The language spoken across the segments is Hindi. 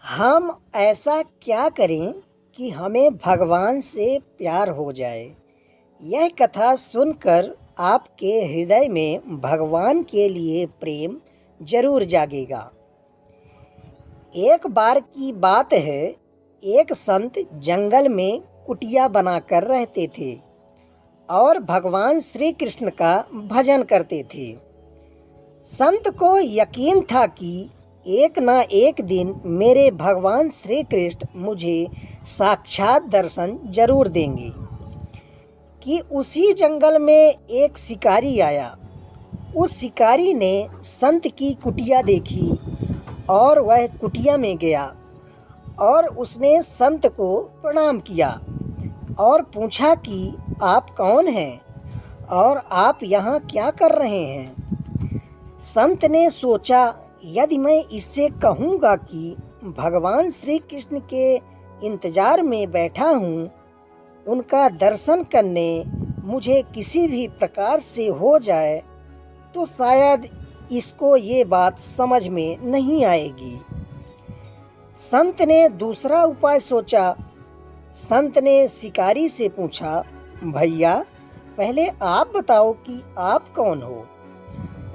हम ऐसा क्या करें कि हमें भगवान से प्यार हो जाए। यह कथा सुनकर आपके हृदय में भगवान के लिए प्रेम जरूर जागेगा। एक बार की बात है, एक संत जंगल में कुटिया बनाकर रहते थे और भगवान श्री कृष्ण का भजन करते थे। संत को यकीन था कि एक ना एक दिन मेरे भगवान श्री कृष्ण मुझे साक्षात दर्शन जरूर देंगे। कि उसी जंगल में एक शिकारी आया। उस शिकारी ने संत की कुटिया देखी और वह कुटिया में गया और उसने संत को प्रणाम किया और पूछा कि आप कौन हैं और आप यहाँ क्या कर रहे हैं। संत ने सोचा, यदि मैं इससे कहूँगा कि भगवान श्री कृष्ण के इंतजार में बैठा हूँ, उनका दर्शन करने मुझे किसी भी प्रकार से हो जाए, तो शायद इसको ये बात समझ में नहीं आएगी। संत ने दूसरा उपाय सोचा। संत ने शिकारी से पूछा, भैया पहले आप बताओ कि आप कौन हो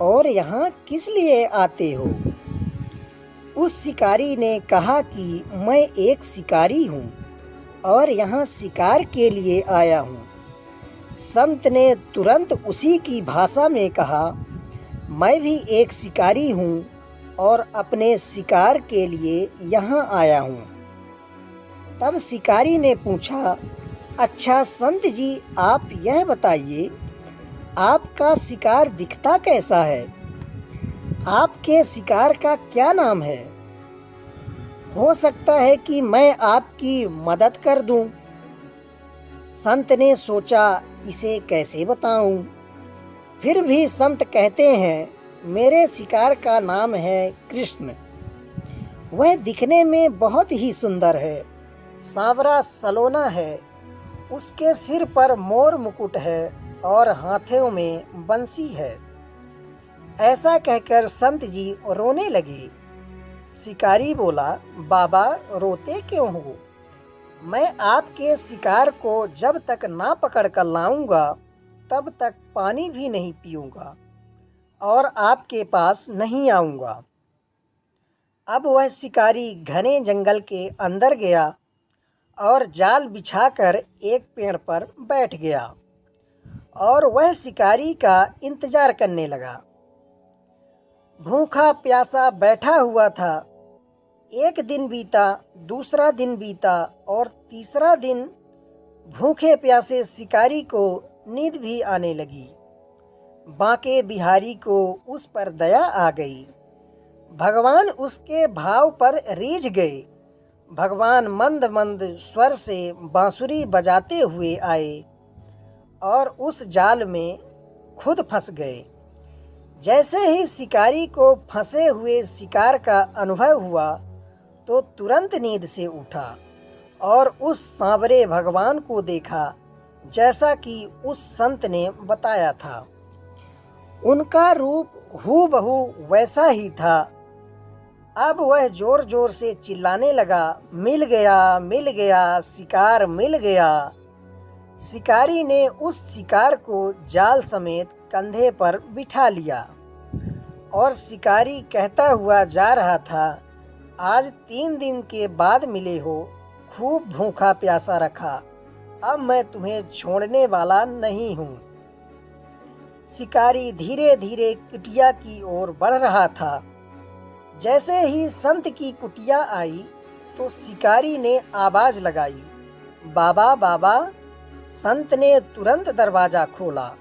और यहाँ किस लिए आते हो। उस शिकारी ने कहा कि मैं एक शिकारी हूँ और यहाँ शिकार के लिए आया हूँ। संत ने तुरंत उसी की भाषा में कहा, मैं भी एक शिकारी हूँ और अपने शिकार के लिए यहाँ आया हूँ। तब शिकारी ने पूछा, अच्छा संत जी, आप यह बताइए, आपका शिकार दिखता कैसा है? आपके शिकार का क्या नाम है? हो सकता है कि मैं आपकी मदद कर दूं। संत ने सोचा, इसे कैसे बताऊं। फिर भी संत कहते हैं, मेरे शिकार का नाम है कृष्ण। वह दिखने में बहुत ही सुंदर है, सांवरा सलोना है, उसके सिर पर मोर मुकुट है और हाथों में बंसी है। ऐसा कहकर संत जी रोने लगे। शिकारी बोला, बाबा रोते क्यों हो? मैं आपके शिकार को जब तक ना पकड़ कर लाऊंगा, तब तक पानी भी नहीं पीऊंगा और आपके पास नहीं आऊंगा। अब वह शिकारी घने जंगल के अंदर गया और जाल बिछाकर एक पेड़ पर बैठ गया और वह शिकारी का इंतजार करने लगा। भूखा प्यासा बैठा हुआ था। एक दिन बीता, दूसरा दिन बीता और तीसरा दिन। भूखे प्यासे शिकारी को नींद भी आने लगी। बांके बिहारी को उस पर दया आ गई। भगवान उसके भाव पर रीझ गए। भगवान मंद मंद स्वर से बांसुरी बजाते हुए आए और उस जाल में खुद फंस गए। जैसे ही शिकारी को फंसे हुए शिकार का अनुभव हुआ, तो तुरंत नींद से उठा और उस सांवरे भगवान को देखा, जैसा कि उस संत ने बताया था। उनका रूप हूबहू वैसा ही था। अब वह जोर जोर से चिल्लाने लगा, मिल गया, मिल गया, शिकार मिल गया। शिकारी ने उस शिकार को जाल समेत कंधे पर बिठा लिया और शिकारी कहता हुआ जा रहा था, आज 3 दिन के बाद मिले हो, खूब भूखा प्यासा रखा, अब मैं तुम्हें छोड़ने वाला नहीं हूँ। शिकारी धीरे धीरे कुटिया की ओर बढ़ रहा था। जैसे ही संत की कुटिया आई, तो शिकारी ने आवाज लगाई, बाबा बाबा। संत ने तुरंत दरवाजा खोला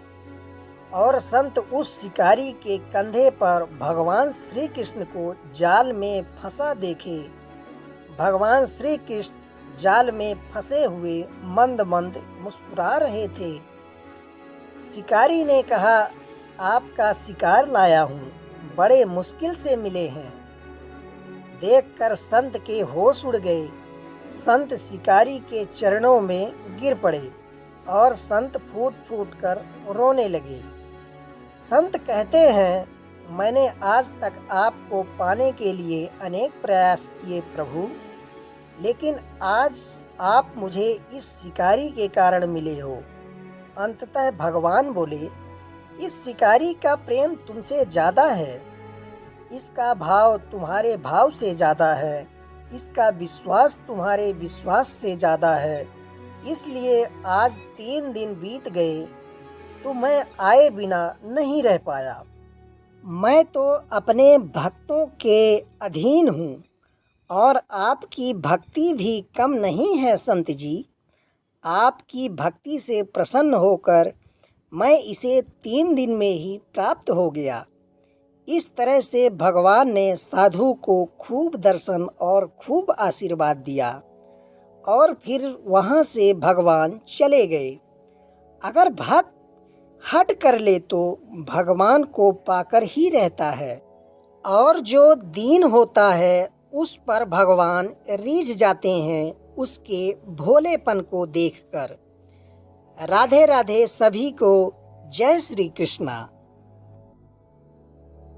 और संत उस शिकारी के कंधे पर भगवान श्री कृष्ण को जाल में फंसा देखे। भगवान श्री कृष्ण जाल में फंसे हुए मंद मंद मुस्कुरा रहे थे। शिकारी ने कहा, आपका शिकार लाया हूँ, बड़े मुश्किल से मिले हैं। देखकर संत के होश उड़ गए। संत शिकारी के चरणों में गिर पड़े और संत फूट फूट कर रोने लगे। संत कहते हैं, मैंने आज तक आपको पाने के लिए अनेक प्रयास किए प्रभु, लेकिन आज आप मुझे इस शिकारी के कारण मिले हो। अंततः भगवान बोले, इस शिकारी का प्रेम तुमसे ज़्यादा है, इसका भाव तुम्हारे भाव से ज़्यादा है, इसका विश्वास तुम्हारे विश्वास से ज़्यादा है। इसलिए आज 3 दिन बीत गए तो मैं आए बिना नहीं रह पाया। मैं तो अपने भक्तों के अधीन हूँ और आपकी भक्ति भी कम नहीं है संत जी। आपकी भक्ति से प्रसन्न होकर मैं इसे 3 दिन में ही प्राप्त हो गया। इस तरह से भगवान ने साधु को खूब दर्शन और खूब आशीर्वाद दिया और फिर वहाँ से भगवान चले गए। अगर भक्त हट कर ले तो भगवान को पाकर ही रहता है, और जो दीन होता है उस पर भगवान रीझ जाते हैं उसके भोलेपन को देखकर। राधे राधे सभी को। जय श्री कृष्णा।